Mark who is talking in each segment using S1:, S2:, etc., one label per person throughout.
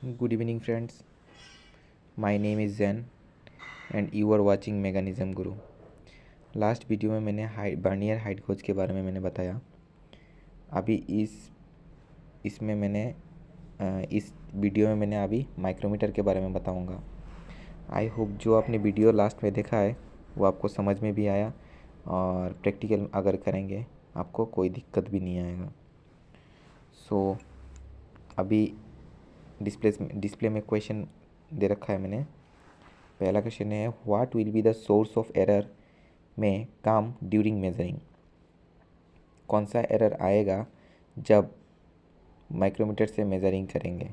S1: Good evening, friends. My name is Zen and you are watching Mechanism Guru. Last video में मैंने Bernier height खोज के बारे में मैंने बताया। अभी इसमें मैंने इस वीडियो में मैंने अभी माइक्रोमीटर के बारे में बताऊंगा। आई होप जो आपने वीडियो लास्ट में देखा है वो आपको समझ में भी आया और प्रैक्टिकल अगर करेंगे आपको कोई दिक्कत भी नहीं आएगा। सो अभी डिस्प्ले में क्वेश्चन दे रखा है मैंने। पहला क्वेश्चन है what will be the source of error में काम ड्यूरिंग मेजरिंग। कौन सा एरर आएगा जब माइक्रोमीटर से मेजरिंग करेंगे,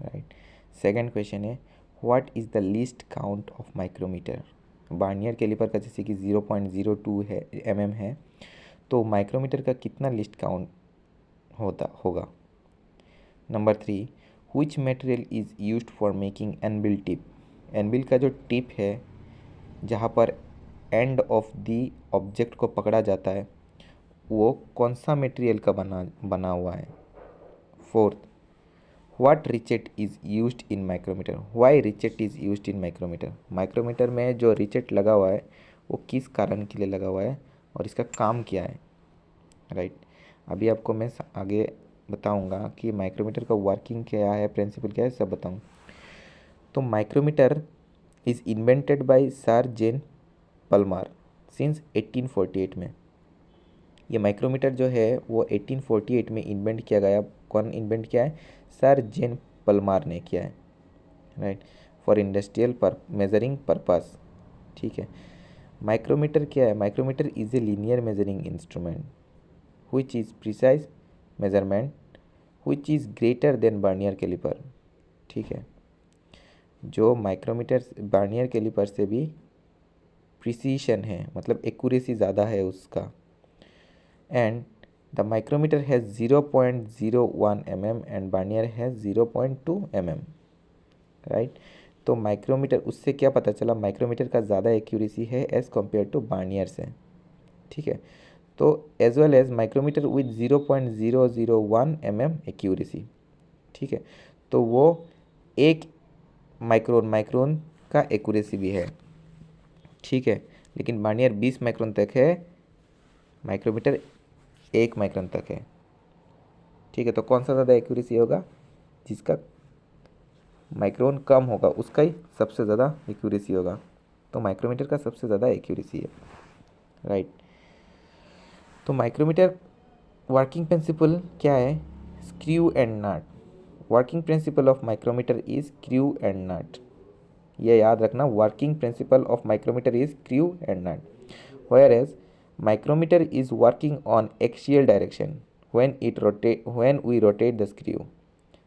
S1: राइट। सेकंड क्वेश्चन है what is the least count of micrometer. Vernier caliper का जैसे कि 0.02 है mm है, तो माइक्रोमीटर का कितना लीस्ट काउंट होगा। Number 3 which material is used for making anvil tip. Anvil का जो टिप है जहाँ पर एंड ऑफ दी ऑब्जेक्ट को पकड़ा जाता है वो कौन सा मटेरियल का बना हुआ है। Fourth what ratchet is used in micrometer. Why ratchet is used in micrometer. Micrometer में जो रिचेट लगा हुआ है वो किस कारण के लिए लगा हुआ है और इसका काम क्या है, राइट। अभी आपको मैं आगे बताऊंगा कि माइक्रोमीटर का वर्किंग क्या है, प्रिंसिपल क्या है, सब बताऊँ। तो micrometer is invented by sir Jean Palmer since 1848 में। ये माइक्रोमीटर जो है वो 1848 में इन्वेंट किया गया। कौन इन्वेंट किया है? सर जेन पलमार ने किया है, right, for industrial measuring purpose. ठीक है। माइक्रोमीटर क्या है? Micrometer is a linear measuring instrument which is precise measurement which is greater than vernier caliper. ठीक है। जो माइक्रोमीटर वर्नियर कैलिपर से भी प्रिसीशन है, मतलब एक्यूरेसी ज़्यादा है उसका। And the micrometer has 0.01 mm and vernier has 0.2 mm, right. तो माइक्रोमीटर, उससे क्या पता चला? माइक्रोमीटर का ज़्यादा एक्यूरेसी है एज़ कम्पेयर टू वर्नियर से। ठीक है। तो as well as micrometer with 0.001 mm accuracy. ठीक है। तो वो एक माइक्रोन का एक्यूरेसी भी है। ठीक है। लेकिन वर्नियर 20 माइक्रोन तक है, माइक्रोमीटर 1 माइक्रोन तक है। ठीक है। तो कौन सा ज़्यादा एक्यूरेसी होगा? जिसका माइक्रोन कम होगा उसका ही सबसे ज़्यादा एक्यूरेसी होगा। तो माइक्रोमीटर का सबसे ज़्यादा एक्यूरेसी है, राइट। तो माइक्रोमीटर वर्किंग प्रिंसिपल क्या है? Screw and nut. Working principle of micrometer is screw and nut. ये याद रखना, working principle of micrometer is screw and nut. Whereas micrometer is working on axial direction when we rotate the screw.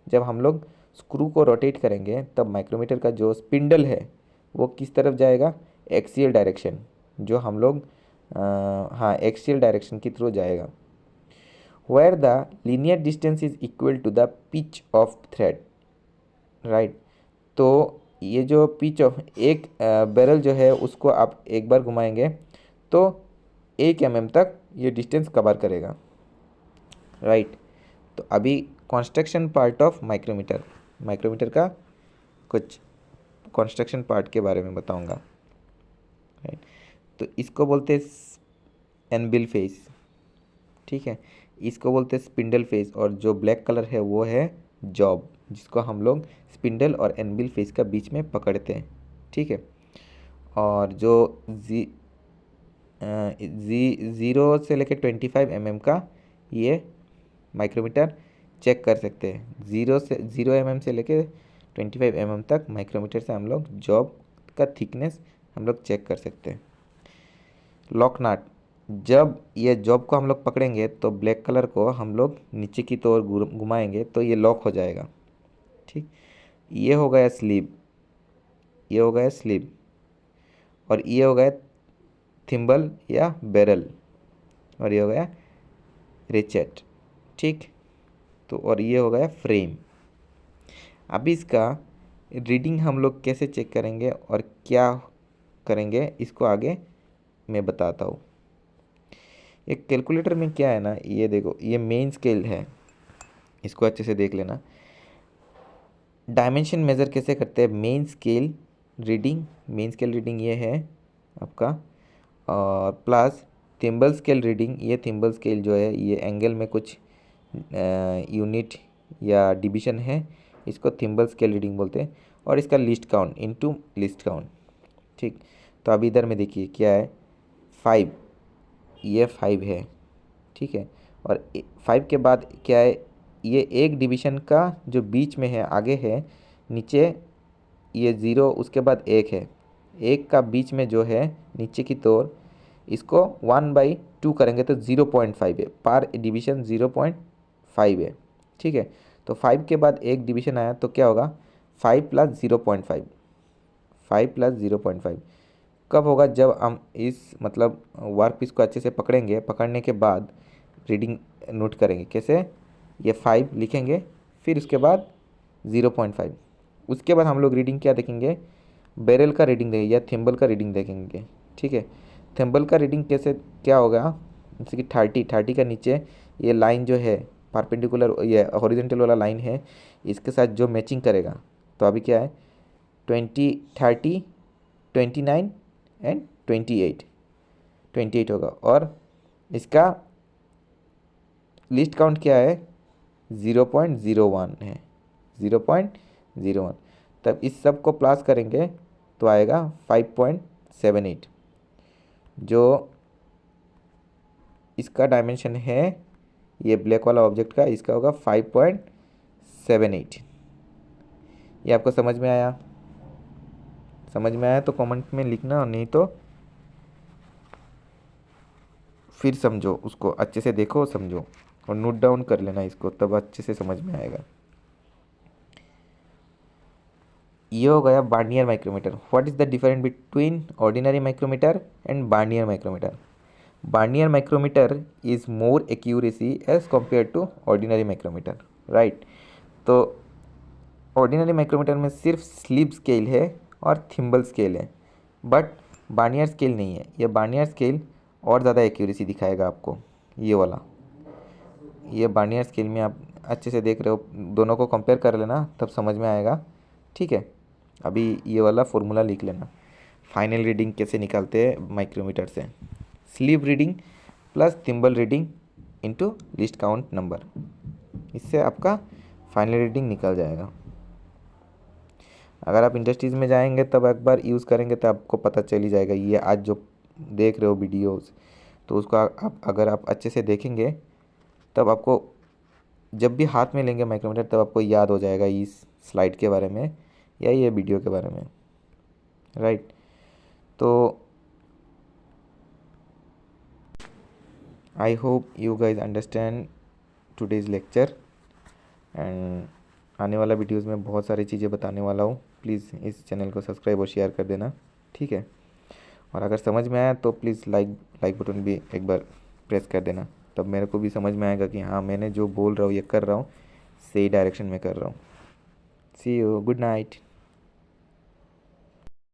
S1: जब हम लोग screw को rotate करेंगे तब micrometer का जो स्पिंडल है वो किस तरफ जाएगा? एक्सियल डायरेक्शन, जो हम लोग हाँ एक्सियल डायरेक्शन की थ्रू जाएगा। Where the linear distance is equal to the pitch of thread, right. तो ये जो पिच ऑफ एक बैरल जो है उसको आप एक बार घुमाएंगे तो 1 mm तक ये डिस्टेंस कवर करेगा, राइट। तो अभी construction part of micrometer, micrometer का कुछ कंस्ट्रक्शन पार्ट के बारे में बताऊंगा, राइट। तो इसको बोलते हैं एनबिल फेस। ठीक है। इसको बोलते हैं स्पिंडल फेस और जो ब्लैक कलर है वो है जॉब, जिसको हम लोग स्पिंडल और एनबिल फेस का बीच में पकड़ते हैं। ठीक है। और जो ज़ीरो से लेकर 25 mm का ये माइक्रोमीटर चेक कर सकते हैं। 0 mm से लेकर 25 mm तक माइक्रोमीटर से हम लोग जॉब का थिकनेस हम लोग चेक कर सकते हैं। लॉक नट, जब ये जॉब को हम लोग पकड़ेंगे तो ब्लैक कलर को हम लोग नीचे की ओर घुमाएंगे तो ये लॉक हो जाएगा। ठीक। ये हो गया स्लीव, ये हो गया स्लीव, और ये हो गया थिम्बल या बैरल, और ये हो गया रिचेट। ठीक। तो और ये हो गया फ्रेम। अभी इसका रीडिंग हम लोग कैसे चेक करेंगे और क्या करेंगे इसको आगे मैं बताता हूँ। एक कैलकुलेटर में क्या है ना, ये देखो, ये मेन स्केल है, इसको अच्छे से देख लेना। डायमेंशन मेज़र कैसे करते हैं? मेन स्केल रीडिंग ये है आपका, और प्लस थिम्बल स्केल रीडिंग, ये थिम्बल स्केल जो है ये एंगल में कुछ यूनिट या डिवीजन है, इसको थिम्बल स्केल रीडिंग बोलते हैं। और इसका list count into list count, ठीक। तो अभी इधर में देखिए क्या है, 5, ये 5 है, ठीक है। और 5 के बाद क्या है, ये एक डिवीजन का जो बीच में है, आगे है, नीचे ये 0, उसके बाद 1 है, 1 का बीच में जो है नीचे की तौर, इसको 1/2 करेंगे तो 0.5 है, पर डिवीजन 0.5 है, ठीक है। तो 5 के बाद एक डिवीजन आया तो क्या होगा, 5 + 0.5, 5 + 0.5 कब होगा, जब हम इस मतलब वर्क पीस को अच्छे से पकड़ेंगे, पकड़ने के बाद रीडिंग नोट करेंगे। कैसे, ये 5 लिखेंगे, फिर उसके बाद 0.5, उसके बाद हम लोग रीडिंग क्या देखेंगे, बैरल का रीडिंग देखेंगे या थिम्बल का रीडिंग देखेंगे, ठीक है। थिम्बल का रीडिंग कैसे क्या होगा, जैसे कि 30 का नीचे ये लाइन जो है परपेंडिकुलर, ये हॉरिजॉन्टल वाला लाइन है, इसके साथ जो मैचिंग करेगा, तो अभी क्या है 20, 30, 29 एंड 28 होगा। और इसका लिस्ट काउंट क्या है, 0.01 है, 0.01। तब इस सब को प्लस करेंगे तो आएगा 5.78, जो इसका डायमेंशन है ये ब्लैक वाला ऑब्जेक्ट का, इसका होगा 5.78। ये आपको समझ में आया? समझ में आया तो कमेंट में लिखना, नहीं तो फिर समझो, उसको अच्छे से देखो, समझो और नोट डाउन कर लेना इसको, तब अच्छे से समझ में आएगा। ये हो गया vernier micrometer. What is the difference between ordinary micrometer and vernier micrometer? Vernier micrometer is more accuracy as compare to ordinary micrometer, right. तो ऑर्डिनरी माइक्रोमीटर में सिर्फ स्लीप स्केल है और थिम्बल स्केल है, बट बार्नियर स्केल नहीं है। ये Barnier scale और ज़्यादा एक्यूरेसी दिखाएगा आपको, ये वाला। ये बार्नियर स्केल में आप अच्छे से देख रहे हो, दोनों को कंपेयर कर लेना, तब समझ में आएगा, ठीक है। अभी ये वाला फॉर्मूला लिख लेना, फाइनल रीडिंग कैसे निकालते हैं माइक्रोमीटर से, sleep reading plus thimble reading into list count number, इससे आपका फाइनल रीडिंग निकल जाएगा। अगर आप इंडस्ट्रीज़ में जाएंगे तब एक बार यूज़ करेंगे तो आपको पता चल ही जाएगा। ये आज जो देख रहे हो वीडियोस, तो उसको आप अगर आप अच्छे से देखेंगे तब आपको, जब भी हाथ में लेंगे माइक्रोमीटर, तब आपको याद हो जाएगा इस स्लाइड के बारे में या ये वीडियो के बारे में, राइट। तो I hope you guys understand today's lecture, and आने वाला वीडियोज़ में बहुत सारी चीज़ें बताने वाला हूँ। प्लीज़ इस चैनल को सब्सक्राइब और शेयर कर देना, ठीक है। और अगर समझ में आया तो प्लीज़ लाइक बटन भी एक बार प्रेस कर देना, तब मेरे को भी समझ में आएगा कि हाँ, मैंने जो बोल रहा हूँ, ये कर रहा हूँ, सही डायरेक्शन में कर रहा हूँ। सी यू, गुड नाइट।